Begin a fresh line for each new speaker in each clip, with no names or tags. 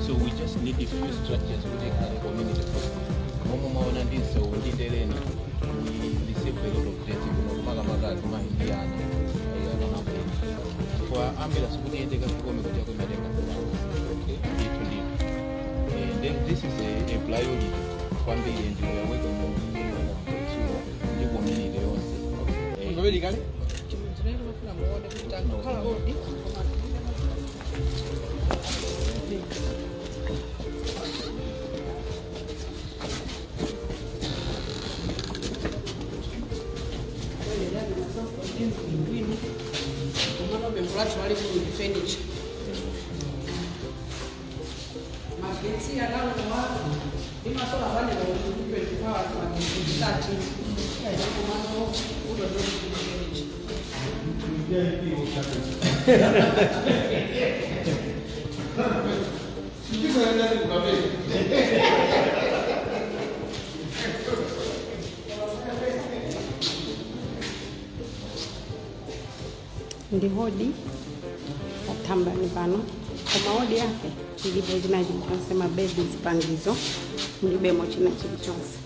So we just need a few structures to take the community. Momo maona ndiso nditereni we receive a lot of death kunokumaga magazi mahindiana kwa ambulance kuti endeka kukome kuti akumatenga ndithu ndithu. And then this is a priority kwambiri and we are working on ndi community yonse.
Ngobeli kale?
Ndi hodi atambani pano koma hodi yake ilipo chinachi tunasema bedi zipangizo mulibemo china chilichonse.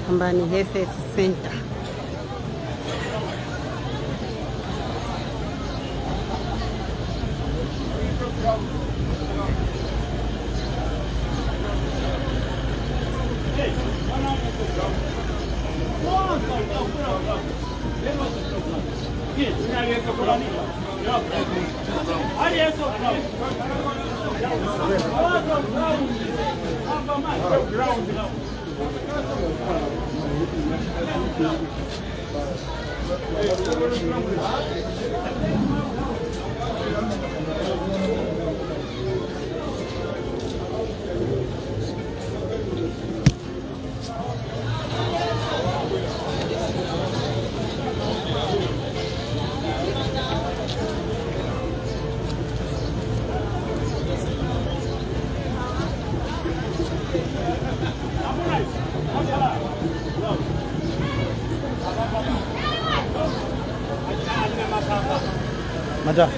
Ambani Health Center.
Mada.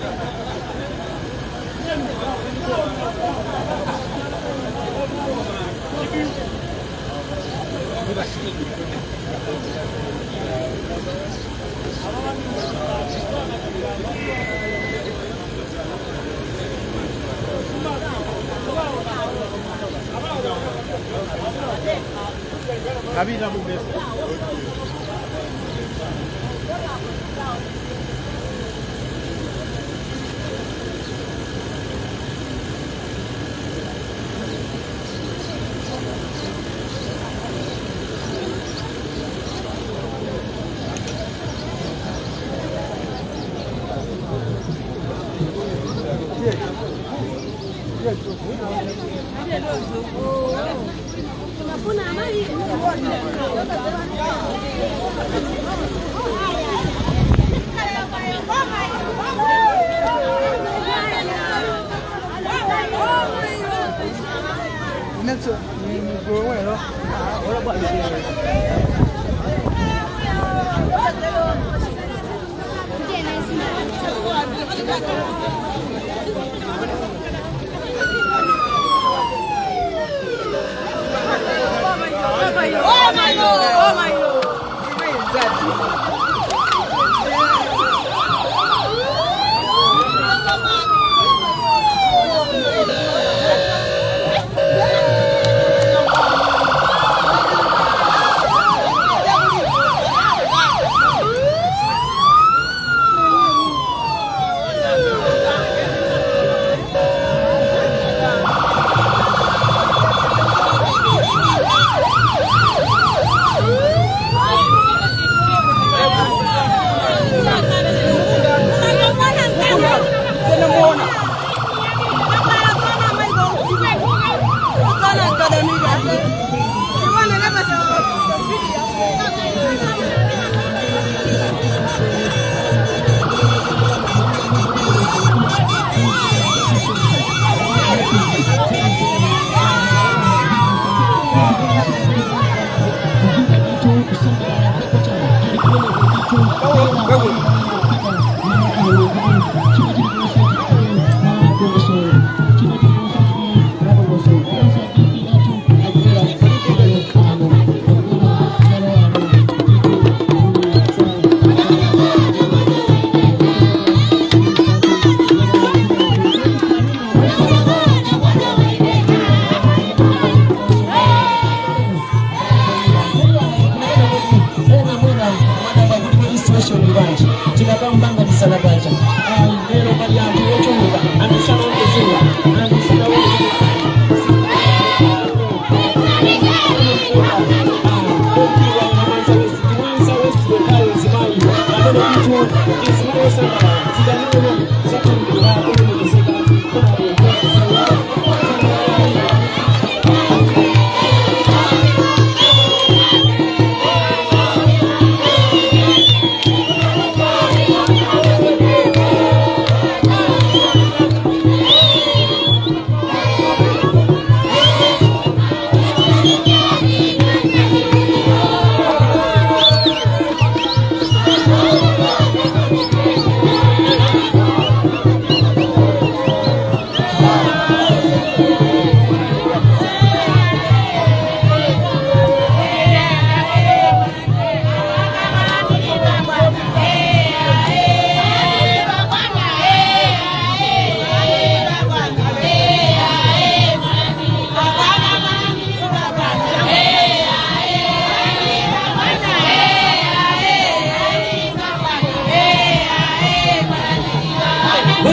Kabila Mubesa.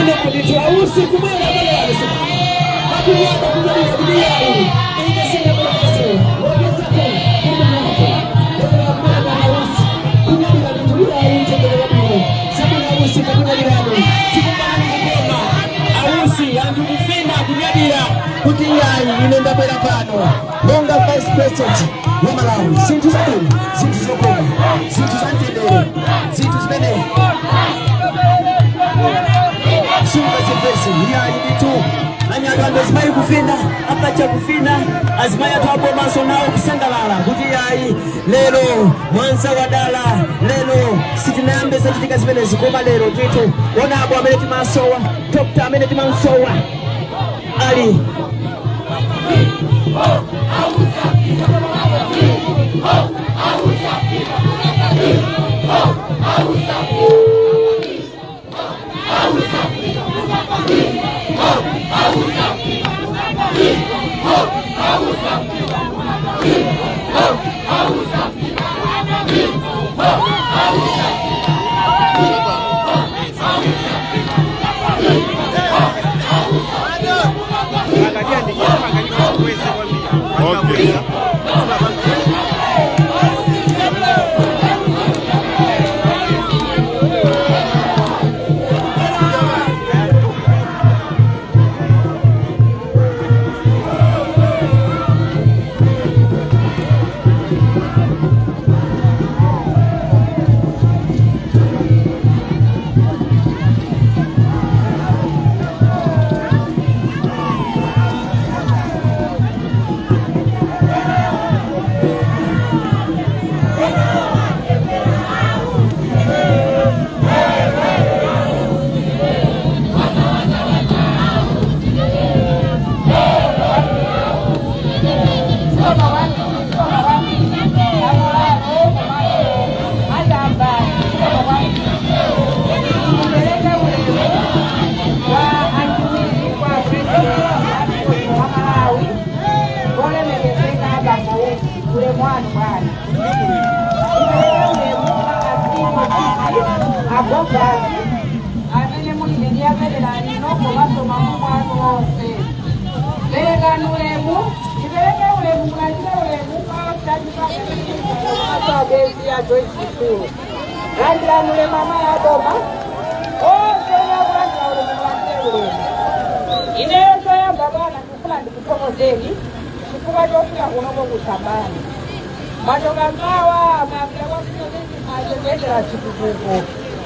Mune maditu ausi kumwela mbele ya lisimama. Makunyata kujadili dunia hii. Ingesina mwekezo. Wabizako. Kumwela wako. Wabizako kumwela ausi. Kunyadila dunia hii. Chekele mbele. Sabuna ausi kumwela yano. Sikubani mbema. Ausi andukufina kunyadila. Kutia hii. Inenda mbele pano. Bonga Vice President wa Malawi. Sintu za dini. Sintu za koma. Sintu za ntendele. Sintu za bene. Super Sylvester, here you too. Anyaganda azimai kufina, akacha kufina, azimai atwapo maso nao kusangalala. Kutia lelo, mwanza wadala, lelo, sitinambe sa chitika zimene zikoma lelo. Kitu, wana abu ameneti masowa, Dr. ameneti masowa. Ali.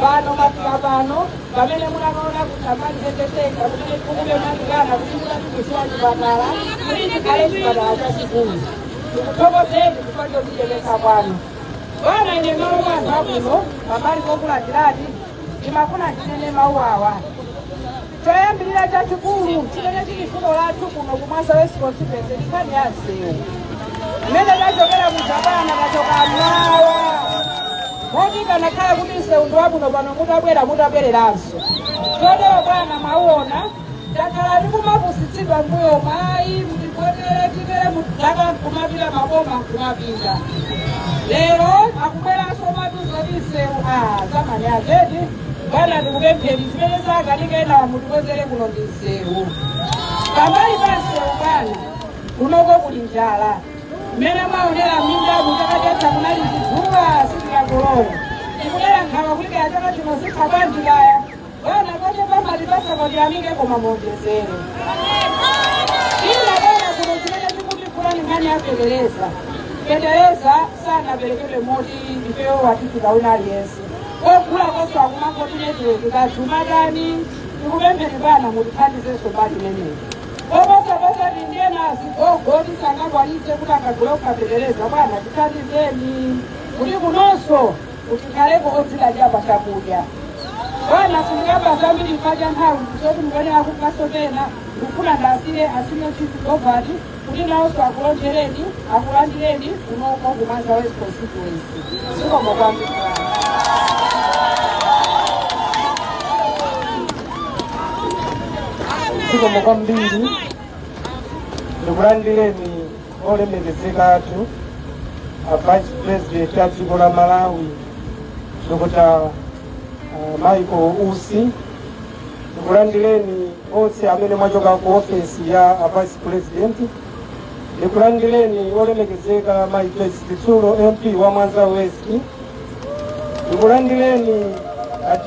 Pano mafika pano, pamene munaona kutamani zeteseka, kuti kumube mazikana, kuti mukatukusiwa chipatala, kuti chikale chipatala cha chikulu. Tikuthokozeni kupata kuchemesa kwanu. Bwana ine mawu anthu akuno, pambali pokulandirani, ndimafuna ndinene mawu awa. Choyambirira chachikulu, chimene chili funo lathu kuno kumwasa West Constituency, nkhani ya nsewu. Imene tachokera kudzabana tachoka mlawa. Kodi kanakhala kuti nsewu ndi wabuno pano mutabwereranso. Chotero bwana mwaona, takhala ndikumapusitsidwa mbuyo mayi, mutipotere tikere mudzaka kumapita maboma kumapita. Lero akubweranso matuzo ndi nsewu zamani azedi, bwana ndikupempheni zimene zakanikena mutikozere kuno ndi nsewu. Pambali pa nsewu bwana, kunoko kuli njala. Mmene maonera minda mutakatesa kunali chizuwa sikuyakolowa. Tikudera nkhawa kuti achaka chino sikhabanjikaya. Bwana kote pamatipasa kuti amike koma muonjezere. Ila bwana kuno chimene chikuti fulani nkhani yapetereza. Petereza sana perekedwe moti ifeyo watifika wina aliyense. Okula koso akumangoti netiweki kachumadani. Tikupempheni bwana mutithandizenso mbali imeneyi. Obosa ndingena zigogoti sangakwanize kuti akagula kukapetereza bwana tithandizeni kuti kunonso utikaleko odzidya pa chakudya. Bwana sindingamba zambiri mpacha nthawi zoti mukone akukasopena ndikufuna ndasire asime chifu govati kuti nawonso akulonjereni akulandireni kunoko kumwanza West Constituency. Zikomo kwambiri.
Zikomo kwambiri. Ndikulandireni olemekezeka athu Vice President wa dziko la Malawi Dr. Michael Usi, ndikulandireni onse amene mwachoka ku ofesi ya vice president, ndikulandireni olemekezeka Mayi Joyce Chitsulo MP wa Mwanza West, ndikulandireni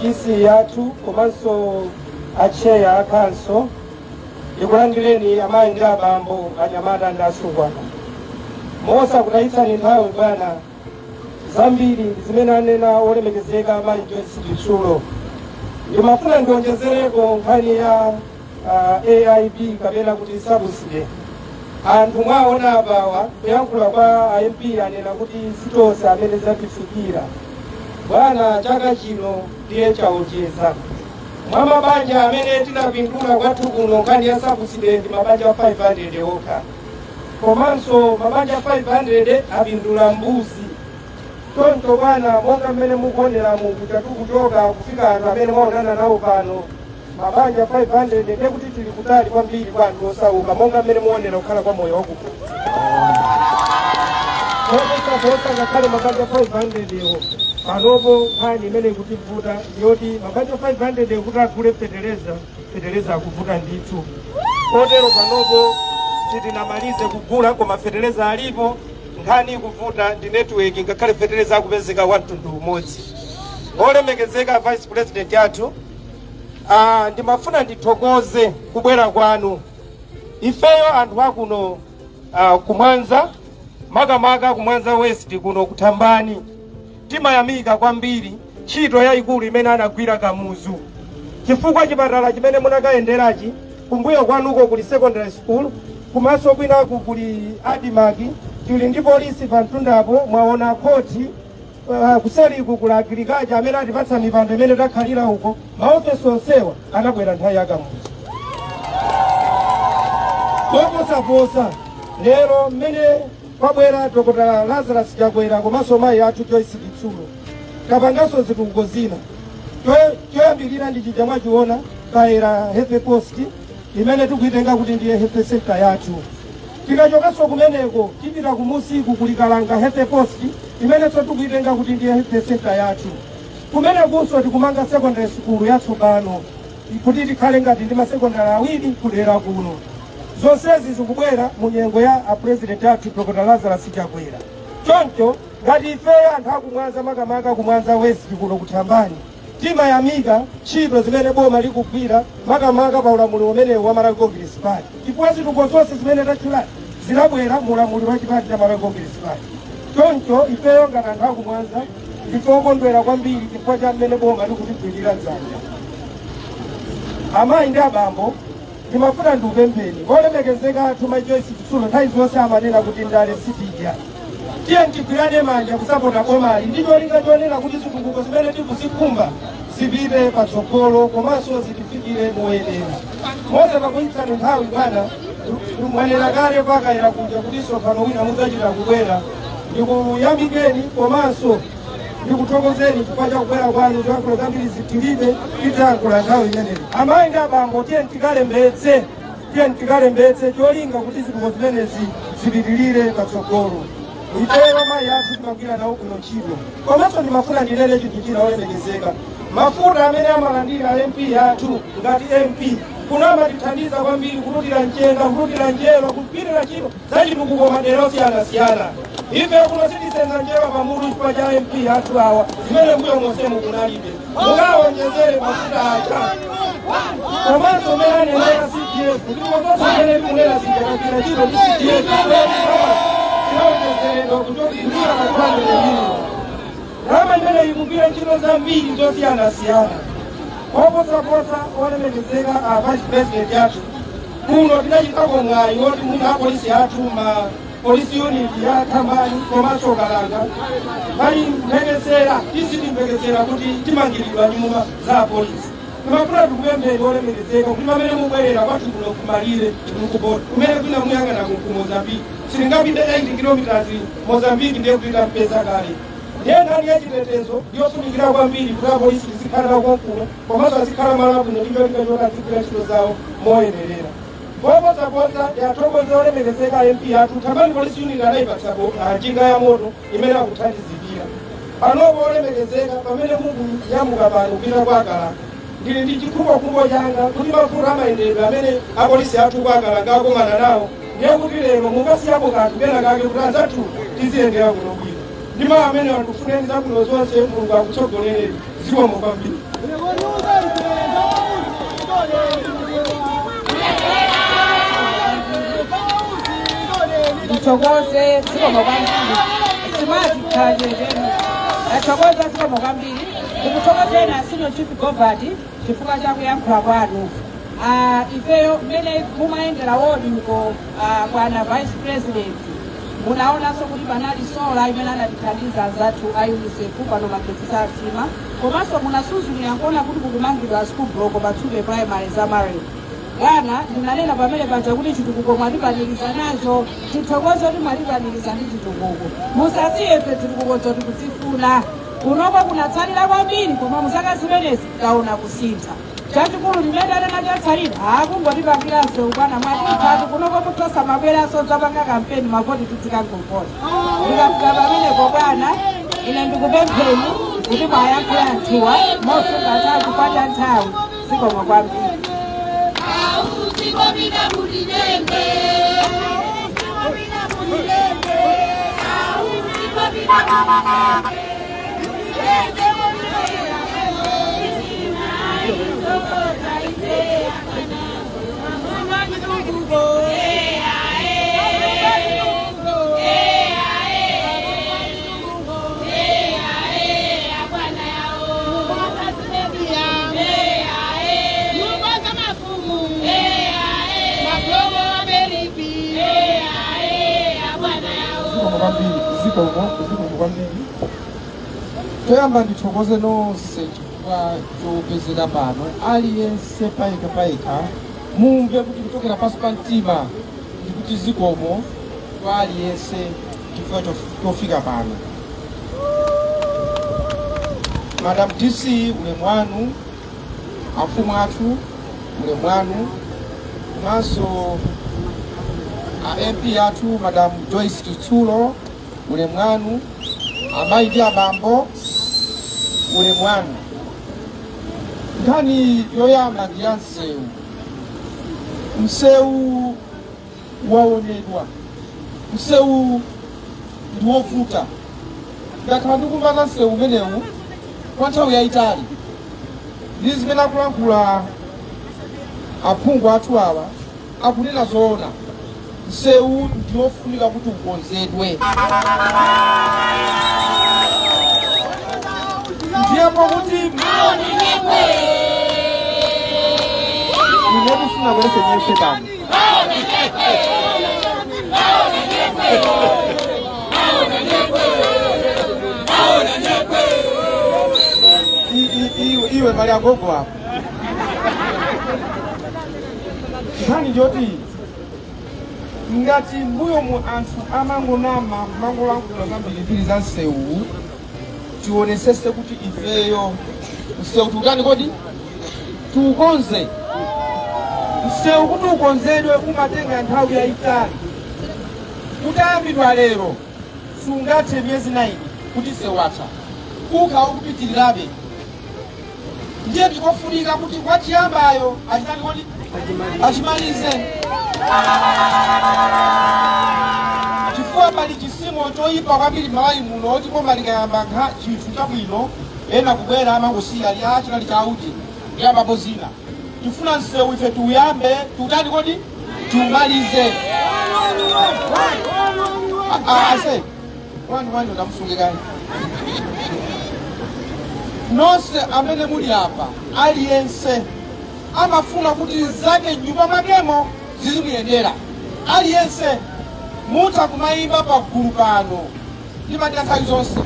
DC yathu komanso acheya akanso, ndikulandireni amayi ndi abambo anyamata ndi asungwana. Mosakutayitsani nthawi bwana, zambiri zimene anena olemekezeka Mayi Joyce Chitsulo. Ndimafuna ndionjezereko nkhani ya AIB kapena kuti sabuside. Anthu mwaona apawa kuyankhula kwa MP anena kuti zitonse amene zatifikira. Bwana, chaka chino ndiye chaonjeza. Mwa mabanja amene tinapindula kwathu kuno nkhani ya sabuside ndi mabanja 500 okha. Komanso mabanja 500 apindula mbuzi. Tonto bwana, monga mmene mukuonera mukuja tukuchoka kufika anthu amene mwaonana nawo pano mabanja 500 ndekuti tili kutali kwambiri kwa anthu osauka monga mmene muonera kukhala kwa moyo wakupo. Kosa ngakhale mabanja 500 ewo panopo nkhani imene ikutivuta yoti mabanja 500 ekuti agule fetereza akuvuta ndithu. Kotero panopo sitinamalize kugula koma fetereza alipo. Nkhani ikuvuta ndi network ngakhale fetereza akupezeka mtundu umodzi. Olemekezeka vice president yathu, ndimafuna ndithokoze kubwera kwanu. Ifeyo anthu akuno kumwanza makamaka kumwanza West kuno kuthambani timayamika kwambiri ntchito yayikulu imene anagwira Kamuzu, chifukwa chipatala chimene munakayenderachi kumbuyo kwanuko kuli secondary school, kumaso kwinaku kuli Adimaki, tili ndi polisi pamtundapo, mwaona koti kuseliku kula agriculture amene atipatsa mipando imene takhalira uko. Maofesi onsewa anabwera nthawi ya Kamuzu. Toposaposa lero mmene kwabwera Dr. Lazarus Chakwera komanso mayi athu Joyce Chitsulo kapanganso zitukuko zina. Choyambirira ndi chija mwachiona kaera health post imene tikuitenga kuti ndiye health center yathu. Tikachokanso kumeneko tipita kumusiku kulikalanga health post imene tikuitenga kuti ndiye health center yathu. Kumenekunso tikumanga secondary school yatsopano kuti tikhale ngati ndi masecondary awiri kudera kuno. Zonsezi zikubwera mu nyengo ya president athu Dr. Lazarus Chakwera. Choncho ngati ifeyo anthu akumwanza makamaka kumwanza West kuno kuthambani timayamika ntchito zimene boma likugwira makamaka pa ulamuliro umenewu wa Marango Municipality. Chifukwa zitukuko zonse zimene tachulani zinabwera mu ulamuliro wa chipati cha Marango Municipality. Choncho ifeyo ngati anthu akumwanza tikukondwera kwambiri chifukwa cha mmene boma likutigwirira dzanja. Amayi ndi abambo, ndimafuna ndiupempheni olemekezeka athu Mayi Joyce Chitsulo nthawi zonse amanena kuti ndale sitidya. Tiye tigwirane manja kusapota bomali ndi cholinga chonena kuti zitukuko zimene tikuzikhumba zipite patsogolo komanso zitifikire moyenera. Mose pakuyitsani nthawi bwana, mwanena kale pakayira kuja kuti sofano wina mudzachita kubwera. Ndikuyamikeni komanso ndikuthokozeni chifukwa cha kubwera kwanu zoyankhula zambiri zitilibe titayankhula nthawi imeneyi. Amayi ndi abambo tiye tikalembetse cholinga kuti zitukuko zimenezi zipitirire patsogolo. Ifeyo mayi athu timagwira nawo kuno ntchito. Komanso ndimafuna ndinene chinthu china olemekezeka. Mafuta amene amalandira MP athu ngati MP kuno amatithandiza kwambiri kututira mchenga, kututira njerwa, kupirira ntchito za chitukuko madera osiyanasiyana. Ife kuno sitisenza njerwa pamutu chifukwa cha MP athu awa zimene mbuyo monsemu kunalibe. Mukawonjezere mafuta acha. Komanso mmene anenera CDF ndikokosa mmene tikunena sinjakagwira ntchito ndi CDF kutokulia kapande lingine. Rama mbele ikupira ntchito zambiri zosiyanasiyana. Koposa olemekezeka vice president yathu kuno tinachitako mwayi woti munthu apolisi athu ma police unit ya Thambani komanso Kalanga bali mphekesera tizitimphekesera kuti timangiridwa nyumba za polisi. Timafuna tikupempheni olemekezeka kuti pamene mubwerera kwathu kuno kumalire mukubota kumene kwina muyang'ana ku Mozambique silingapite 8 kilometers Mozambique ndiye kupita mpesa kale. Nkhani ya chitetezo ndiyofunikira kwambiri kuti apolisi tizikhala konkuno komanso azikhala malabu ndiyoti azigwira ntchito zawo moyenerera. Koposa yathokoza olemekezeka MP athu Thambani police unit anayipatsa njinga ya moto imene akuthandizikira. Panopo olemekezeka pamene mukuyamuka pano kupita kwa Kalanga ndili ndi chikhubokhumbo changa kuti mafuta amayendedwe amene apolisi athu kwakalanga akomana nawo ndiye kuti lero mungasiyapo kanthu kena kake kuti anzathu tiziyendera kuno bwino ndi mawu amene watufuneni zabwino zonse Mulungu akutsogolere zikomo kwambiri.
Mchogoze zikomo kwambiri simati khanjejeni achogoza zikomo kwambiri ndikuthokozeni asino chief government chifukwa chakuyankhula kwanu. Ifeyo mmene mumayendera wodi uko bwana vice president munaonanso kuti panali sola imene anatithandiza anzathu a UNICEF pano magetsi sasima komanso munasuzumira kuona kuti kukumangidwa school block Patsube primary zamare Ghana. Ndinanena pamene paja kuti chitukuko mwatipanikiza nacho tithokoze kuti mwatipanikiza ndi chitukuko musasiyefe chitukuko zoti kuzifuna kunoko kunatsalira kwambiri koma muzaka zimenezi taona kusintha chachikulu limene anatsalira akungotipangiranso bwana mwatitatu kunoko muthosa mabweraso zapanga kampeni mavoti tidzikangompota ndikafika pamenepo bwana ine ndikupempheni kuti mwayankhule anthuwa mosunga nthawi kupata nthawi zikomo kwambiri.
Toyamba ndithokoze nonse chifukwa chopezeka pano aliyense payekha mumve kuti kuchokera pansi pa mtima ndikuti zikomo kwa aliyense chifukwa chofika pano. Madam DC ulemu wanu, afumu athu ulemu wanu, komanso MP athu Madam Joyce Chitsulo ulemu wanu, amayi ndi abambo ulemu wanu. Nkhani yoyamba ndi ya msewu. Msewu waonedwa, msewu ndi wovuta. Ndakhala ndikumva za msewu umenewu kwa nthawi yayitali. Ndi zimene akulankhula aphungu athu awa akunena zoona. Msewu ndi wofunika kuti ukonzedwe. Ndiyepo kuti ndinekufuna kwese nyese pano. Iwe mali agogo hapo. Nkhani joti ngati mbuyo mu anthu amangonama mangolankhula zambiri za msewu tionesese kuti ifeyo msewu tukani kodi tuukonze. Msewu kuti ukonzedwe umatenga nthawi yayitali. Utayambidwa lero sungathe miyezi 9 kuti msewu atha ukhala ukupitirirabe. Ndiye ndikofunika kuti wachiyambayo achitani kodi achimalize. Chifukwa pali chisimo choyipa kwambiri m'malawi muno oti koma likayamba chinthu chabwino ena kubwera amangusiya ali chinali chauti yambapo zina. Tifuna msewu ife tuyambe tutani kodi tumalize. Ase wani ndamusunge kani. Nonse amene muli apa aliyense amafuna kuti zake nyumba mwakemo zizimuyendera. Aliyense mutha kumayimba pagulu pano limati nthawi zonse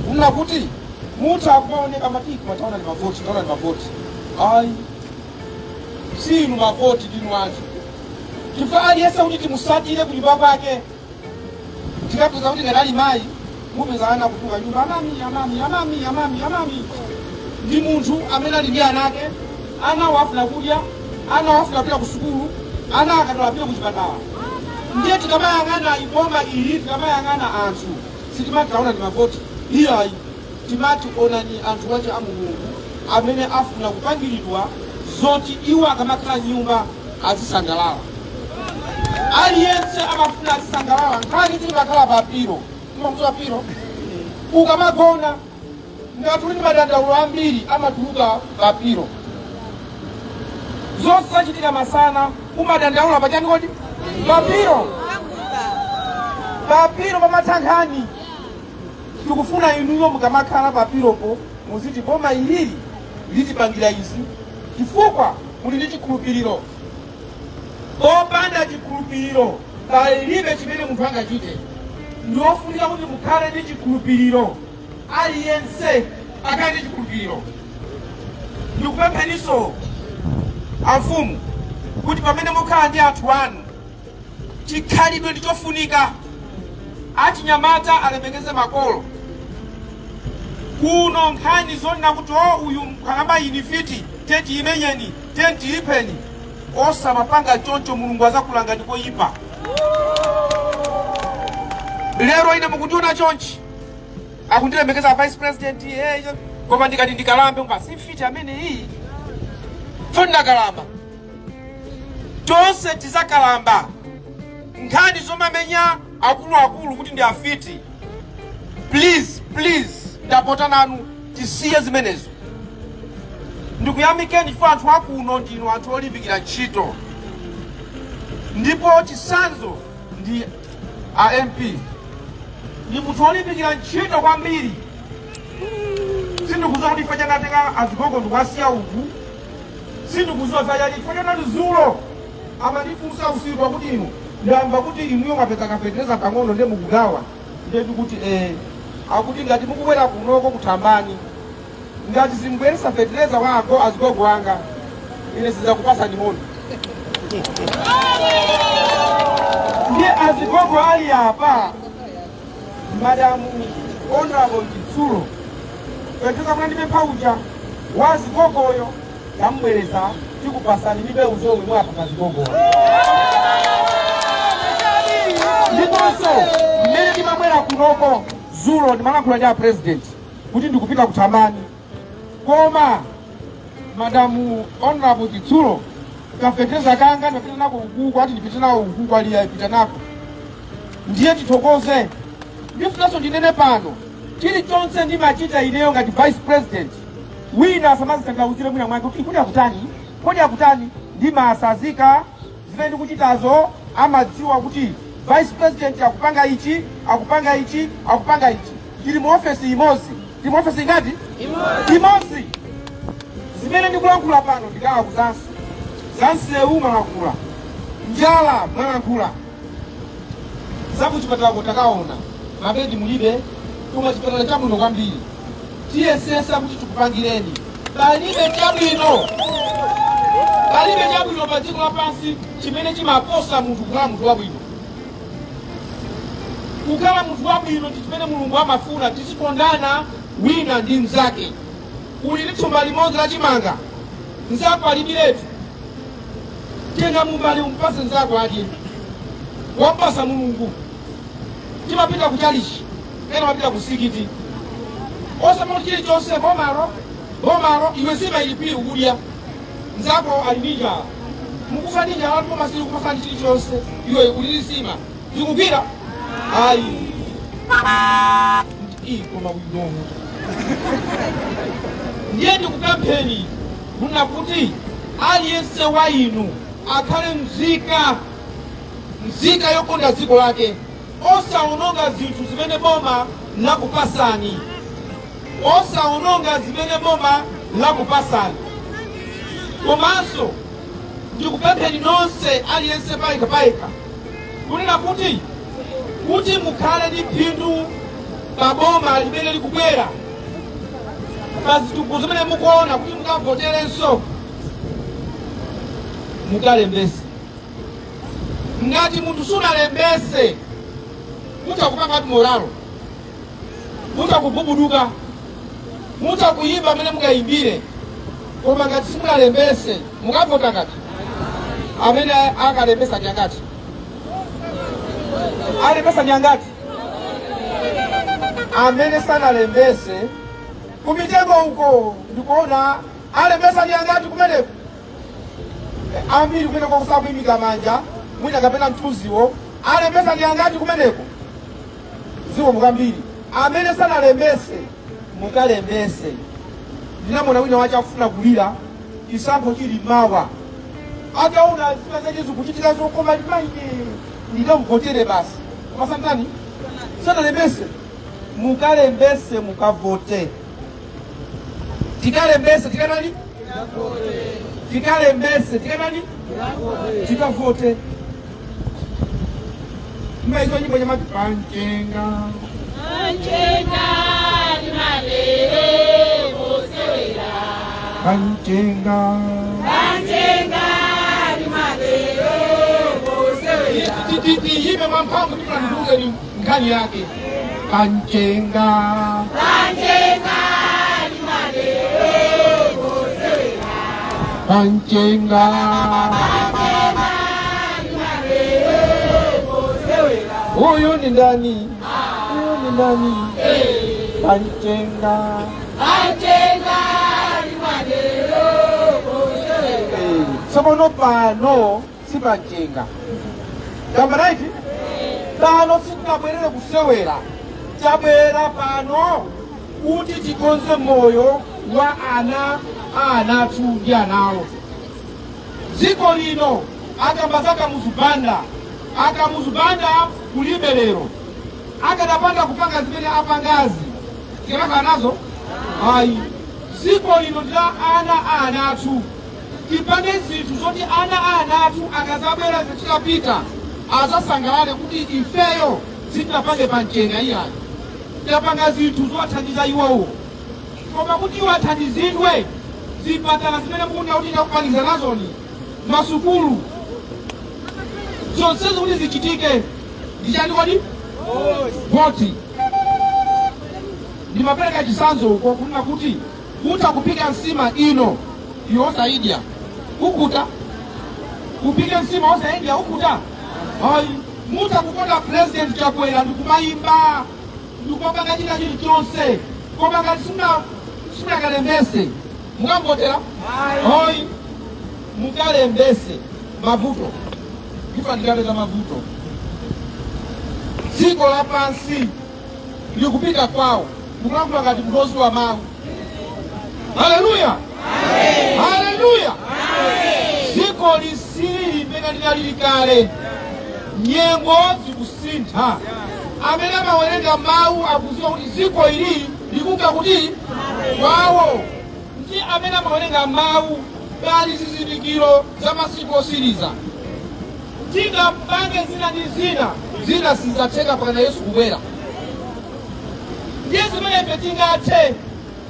muna kuti mutha kumaoneka matiki mataona ni mavoti, taona ni mavoti. Ayi sinu mavoti ndinu anthu. Chifukwa aliyense kuti timusatire kunyumba kwake. Tikapeza kuti ngati ali mayi mupeza ana kutunga nyumba amami. Ndi munthu amene ali ndi ana ake, ana wafuna kudya, ana wafuna kupita ku sukulu, ana akatola pita ku chipatala. Ndiye tikamayang'ana iboma ili, tikamayang'ana anthu sitimati taona ni mavoti. Iyayi timati onani anthu wache a Mulungu amene afuna kupangiridwa zoti iwo akamakhala nyumba azisangalala. Aliyense amafuna azisangalala nkhani tili makhala papiro. Timakuziwa piro? Ukamagona ngati uli ndi madandaulo ambiri amatuluka papiro. Zonse zachitika masana umadandaula pachani kodi? Papiro. Papiro pamathankhani. Tikufuna inuyo mukamakhala papiropo muziti boma ilili litipangira izi chifukwa muli ndi chikhulupiriro. Popanda chikhulupiriro palibe chimene munthu angachite. Ndiofunika kuti mukhale ndi chikhulupiriro. Aliyense akhale ndi chikhulupiriro. Ndikupempheninso amfumu kuti pamene mukhala ndi anthu anu chikhalidwe ndi chofunika. Achinyamata alemekeze makolo. Kuno nkhani zonena kuti uyu mkalamba ini fiti tenti imenyeni tenti ipeni osamapanga choncho mulungu azakulanga ndipo ipa. Lero ine mukundiona chonchi akundilemekeza vice president koma ndikati ndikalambe mba si fiti amene iyi fondakalamba tonse tizakalamba. Nkhani zomamenya akulu kuti ndi afiti. Please ndapota nanu tisiye zimenezo. Ndikuyamikeni chifukwa anthu akuno ndinu anthu olimbikira ntchito. Ndipo chisanzo ndi MP ndi munthu olimbikira ntchito kwambiri. Sindikuziwa kuti ife chanatenga azigogo ndikuwasiya uku. Sindikuziwa fayali ife chanati zulo amandifunsa usiku pakuti inu ndamva kuti inuyo mapeza kafetereza pang'ono ndi mukugawa. Ndiye kuti akuti ngati mukubwera kunoko kuthambani ngati simbweresa fetereza wako azigogo wanga ine sizakupasa ni mono. Ndiye azigogo ali apa Madamu Honorable Kitsulo fetereza kuna ndipe pauja wa azigogoyo yambwereza tikupasani nipe uzowe mwapa kazigogo. Ndiponso mmene ndimabwera kunoko zulo ndimalankhula ndi president kuti ndikupita kuthambani koma Madamu Honorable Kitsulo kafetereza kanga ndipita nako ugugu ati ndipita nawo ugugu ali yapita nako. Ndiye tithokoze. Ndifunanso ndinene pano chilichonse ndimachita ineyo ngati vice president wina asamazitanthauzire mwina mwake kuti kodi akutani ndimasazika zimene ndikuchitazo amadziwa kuti vice president akupanga ichi. Tili mu ofesi imodzi. Tili mu ofesi ngati? Imodzi. Zimene ndikulankhula pano ndikawa kuzansi. Zansewu mwalankhula. Njala mwalankhula. Zakuchipatala takaona. Mabedi mulibe. Koma chipatala chabwino kwambiri. Tiyesesa kuti tikupangireni. Palibe chabwino pa dziko lapansi chimene chimaposa munthu kukhala munthu wabwino. Kukhala munthu wabwino ndi chimene Mulungu amafuna. Tizikondana wina ndi mnzake. Uli ndi thumba limodzi la chimanga mnzako alibiretu tenga mumbali umpase mnzako adye. Wampasa Mulungu timapita kuchalichi ena mapita kusikiti osamoti chilichonse bomaro iwe sima ilipiri ukudya mnzako alinija mukufanija watu masiri kumafani chilichonse iwe ulilisima zikupira ayi koma uyidomu. Ndiye ndikupempheni muna kuti aliyense wa inu akhale mzika yokonda dziko lake. Osaononga zinthu zimene boma lakupasani. Komanso ndikupempheni nonse aliyense payika kunena kuti mukhale ndi phindu pa boma limene likubwera. Pazitukuko zimene mukuona kuti mukavoterenso mukalembese. Ngati munthu sunalembese mutakupanga kuti moralo mutakububuduka mutakuyimba amene mukayimbire. Koma ngati simunalembese mukavota kati amene akalembesa nyangati alembesa nyangati amene sanalembese kumitengo huko ndikuona alembesa ni angati kumeneko ambiri kwenda kwa kusabu imika manja mwina kapena mtuziwo alembesa ni angati kumeneko ziwo mukambiri amene sana alembese mukalembese ndinamona wina wachafuna kulira chisankho chili mawa akaona zimazaizo kuchitira zokoma limaine ndinamuvotere basi kumasantani sana alembese mukalembese mukavote tikalembese tikanani tikalembese tikanani tikavote maizo nyimbo nyamati panchenga panchenga ni malere bosewera panchenga panchenga ni malere bosewera yibe mampambo tukanduze ni ngani yake panchenga panchenga ni malere bosewera panchenga ni malere bosewera huyu ni ndani huyu ni ndani panchenga panchenga ni malere bosewera somono pano si panchenga kamba naiti pano sitikabwerere kusewera tabwera pano kuti tikonze moyo wa anatu ndi anawo dziko lino akamba akamuzubanda kulibe lero akadapanda kupanga zimene apangazi tikakhala nazo ayi dziko lino ndila anatu tipange zinthu zoti anatu akazabwera zitikapita azasangalale kuti ifeyo zitinapange panchenga iyayi tapanga zinthu zowathandiza iwowo koma kuti iwo athandizidwe zipatala zimene mukunda kuti takupangiza nazoni masukulu zonsezo kuti zichitike ndichani kodi voti ndimapereka chisanzo uko kunena kuti kuta kupika nsima ino iyo osaidya ukuta kupika nsima osaidya ukuta ayi muta kukonda president Chakwera ndikumayimba ndikupanga china chilichonse koma ngati simunakalembese mukambotera ayi mukalembese mavuto ifa ndikaleta mavuto dziko lapansi likupita kwawo mukulangula ngati mlozi wa mawu haleluya haleluya dziko lisili limene linalili kale nyengo zikusintha amene amawerenga mawu akuziwa kuti dziko ili likuka kuti kwawo ndi amene amawerenga mawu pali zizindikiro za masiku osiriza tingapange zina ndi zina sizatheka pakana Yesu kubwera ndiye zimene ife tingathe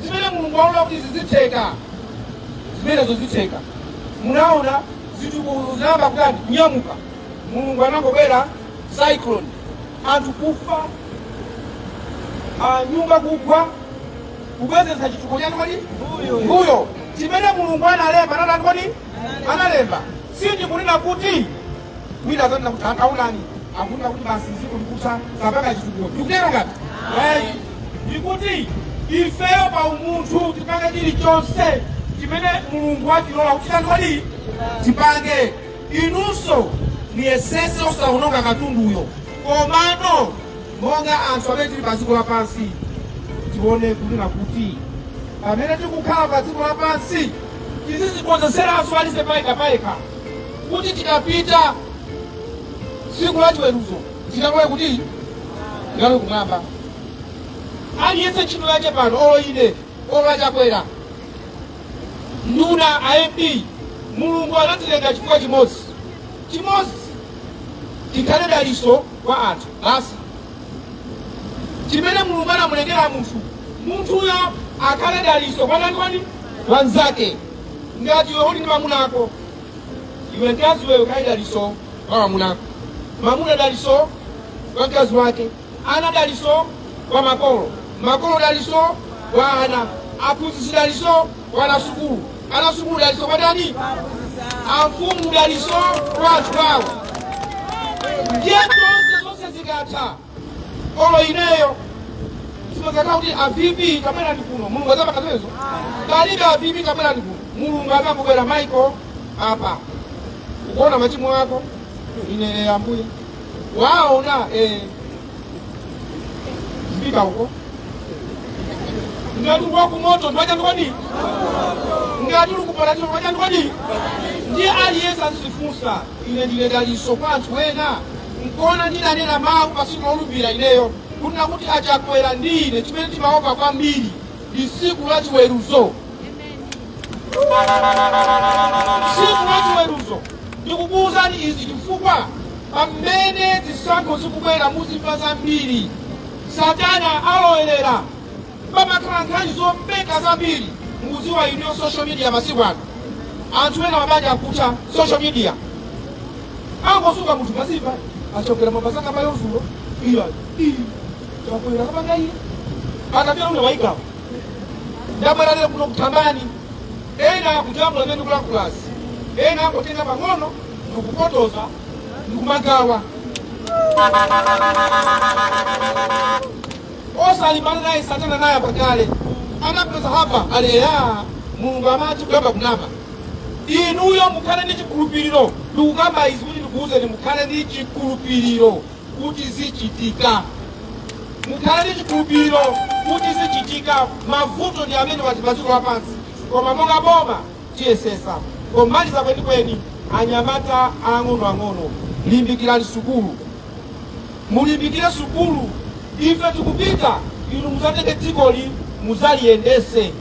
zimene Mulungu waona kuti zizitheka zimenezo zitheka munaona zinthu zinayamba kukani kunyamuka Mulungu anangobwera cyclone anthu kufa nyumba kugwa kubwezetsa chituko chani kodi mbuyo chimene Mulungu analemba natani kodi analemba sindi kunena kuti wina zanena kuti akaunani akuna kuti basi ziko likuta zapanga chituko tikutera ngati ndikuti ifeyo pa umunthu tipange chilichonse chimene Mulungu wachilola kuti tani kodi tipange inunso niyesese osaononga katunduyo komano monga anthu amene tili pa dziko lapansi tione kunena kuti pamene tikukhala pa dziko lapansi tizizikonzeseranso alize payekapayeka kuti tikapita tsiku la chiweruzo tikalowe kuti tikalowe kumwamba aliyense ntchito yake pano olo ine olo Chakwera nduna AMB Mulungu anatilenga chifukwa chimodzi tikhale daliso kwa anthu basi chimene Mulungu anamulengera munthuyo akhale daliso kwa nani wanzake ngati iwe uli ndi mamunako iwe mkazi wewe ukhale daliso kwa mamunako mamuna daliso kwa mkazi wake ana daliso kwa makolo daliso kwa ana aphunzitsi daliso kwa anasukulu daliso kwa ndani amfumu daliso kwa anthu awo ndiye zonse zikatha olo ineyo simazaka kuti avipi kabwera ndi kuno mulungu azapata zimenezo kalibe avipi kabwera ndi kuno mulungu akakubwera Michael apa ukuona machimo ako ine ambuye waona mbika huko ngati wako moto ndwacha ndwani ngati ukupala tino ndwacha ndwani ndiye aliyense azifunsa ine ndile daliso kwa anthu ena nkona ndinanena mawu pasiku lolumbira ineyo kuna kuti achakwera ndine chimene timaopa kwambiri ndi siku la chiweruzo. Siku la chiweruzo ndikukuwuzani izi chifukwa pamene zisankho zikubwera muzimva zambiri Satana alowerera pamakhala nkhani zombeka zambiri mukudziwa iniyo social media masiku ano anthu ena mabanja akucha social media angosuka munthu masipa achokera mabasaka payozulo iya chakwera kapanga iye atapita une waigawa ndabwera lero kuno kutambani ena akujambula mene kula kulasi ena angotenga pang'ono ndikupotoza ndikumagawa osalimbana naye Satana naye apakale anapeza hapa aleya Mulungu amati kuyamba kunama inuyo mukhale ndi chikhulupiriro ndikukamba izi kuti ndikuwuzeni mukhale ndi chikhulupiriro kuti zichitika mukhale ndi chikhulupiriro kuti zichitika mavuto ndi amene wati padziko lapansi koma monga boma tiyesesa komaliza kwenikweni anyamata ang'onoang'ono limbikirani sukulu mulimbikire sukulu ife tikupita inu muzatenge dzikoli muzaliyendese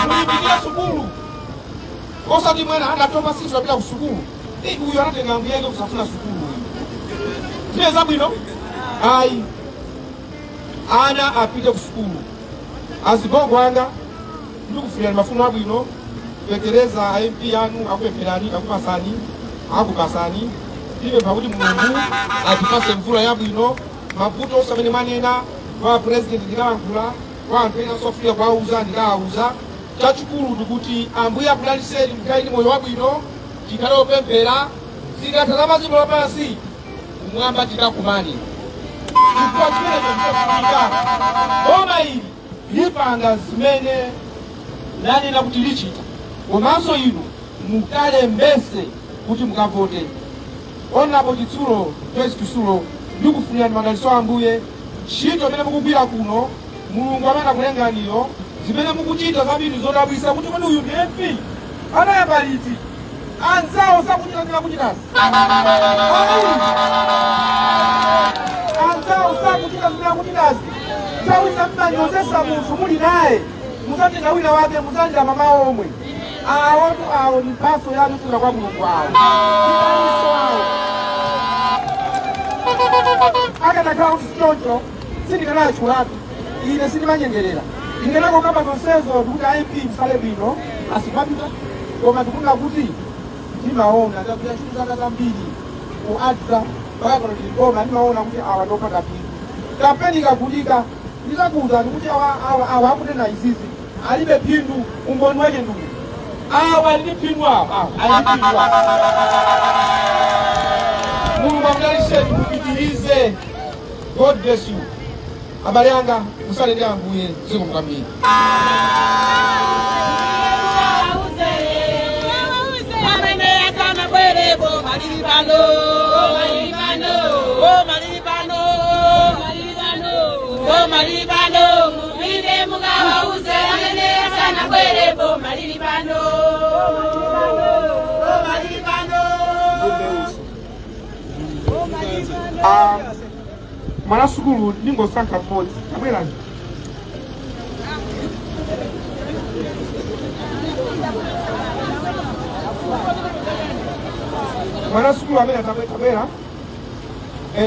mulimbikire sukulu osati mwana anatopa sisi wapita ku sukulu uyo anatenga ambu yake kusafuna sukulu tiyeza bwino ayi ana apite ku sukulu azigongo anga ndikufulani mafuno abwino kupekereza MP yanu akupempherani akupasani akupasani tipempha kuti Mulungu atipase mvula yabwino mavuto osamene manena kwa president ndikalankhula kwa anthu ena sofika kwauza ndikawauza chachikulu ndikuti ambuye akudaliseni mukhale ndi moyo wabwino tikhale opemphera zikatha maziko lapansi kumwamba tikakumani chifukwa chimenecho ndichofunika boma ili lipanga zimene lanena kuti lichita komanso inu mukhale mbese kuti mukavote onapo chitsulo Joyce Kisulo ndikufunirani madalitso ambuye ntchito imene mukugwira kuno Mulungu amene akulenganiyo zimene mukuchita zambiri zodabwisa kuti kodi uyu ndi MP anayamba liti anzawo sakuchita zimene akuchitazi anzawo sakuchita zimene akuchitazi nthawi zam'manyozesa munthu muli naye muzatenga wina wake muzandira mama omwe awotu awo ni mphaso yanu kuchokera kwa Mulungu awo ndidaliso awo akanakhala kuti sichoncho sindikanachulatu ine sindimanyengerera ingenako kamba zonsezo ndikuti MP msale bwino asipapita koma ndikuna kuti ndimaona ndakuya chituzaka zambiri kuadza pakakona ndikoma ndimaona kuti awa ndopata phindu kampeni ikagulika ndizakuwuza ndikuti awa akunena izizi alibe phindu umboni wake ndugu awa ndi phindu awa ali phindu Mulungu akudaliseni mupitirize. God bless you. Abale anga musale ndi ambuye ziko mukambiri. Mwana sukulu ndingosankha mmodzi abwerani mwana sukulu amene atabwera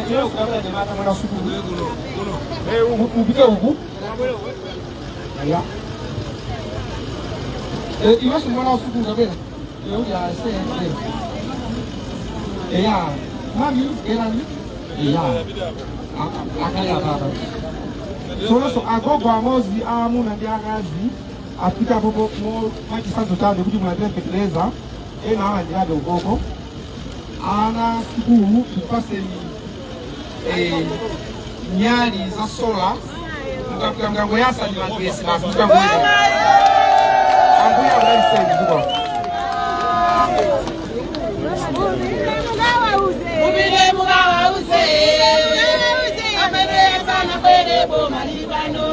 iyo kukabwera nyamata mwana sukulu upite uku aya iweso mwana wa sukulu kabwera yeuti ase eya mami erani eya akaya baba so agogo amozi amuna ndi akazi apita popo mo machisanzo chade kuti munatembekeleza ena alandirade ugogo ana sukulu kupaseni nyali za sola mgango yasa ni bantu yesina mgango ambuya bali zuko
Mubile mugawa uze amene sana kwere bo malibano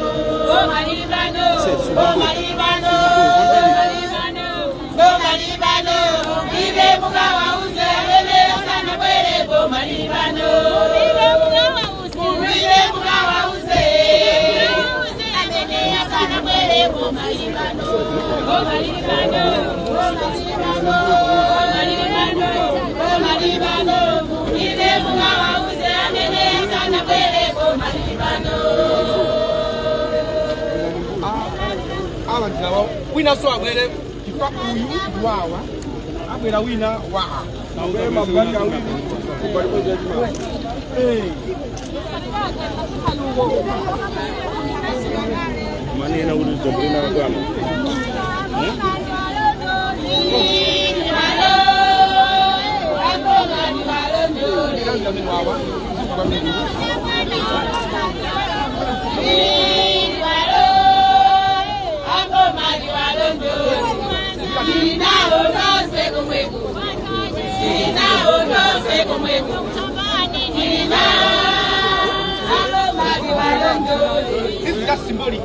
Mubile mugawa uze amene sana kwere bo malibano
wina so abwere kifa uyu wawa abwera wina wa na ngema mbali ya wili
mani na uri dobrina bwana
This is just symbolic.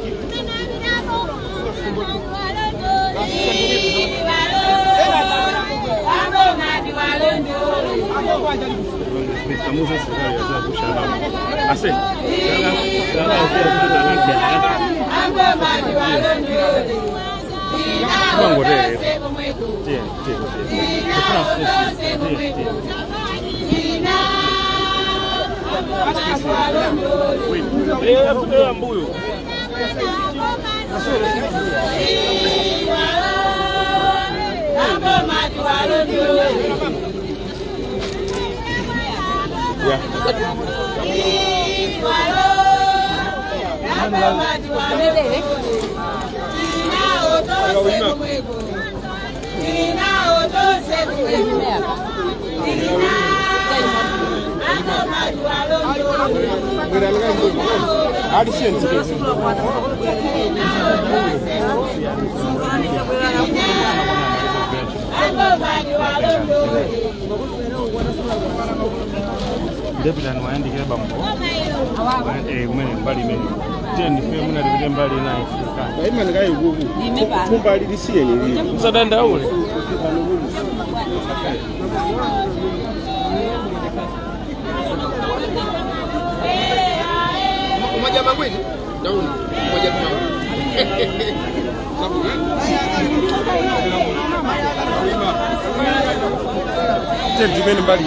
Deputy anaandika bambo mwene mbali mimi tena nife muna libide mbali naye daima ngai gugu kumba lilisiye yeli msadanda ule
Umoja mangwini dauni umoja mama
tena dibeni mbali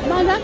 Manda?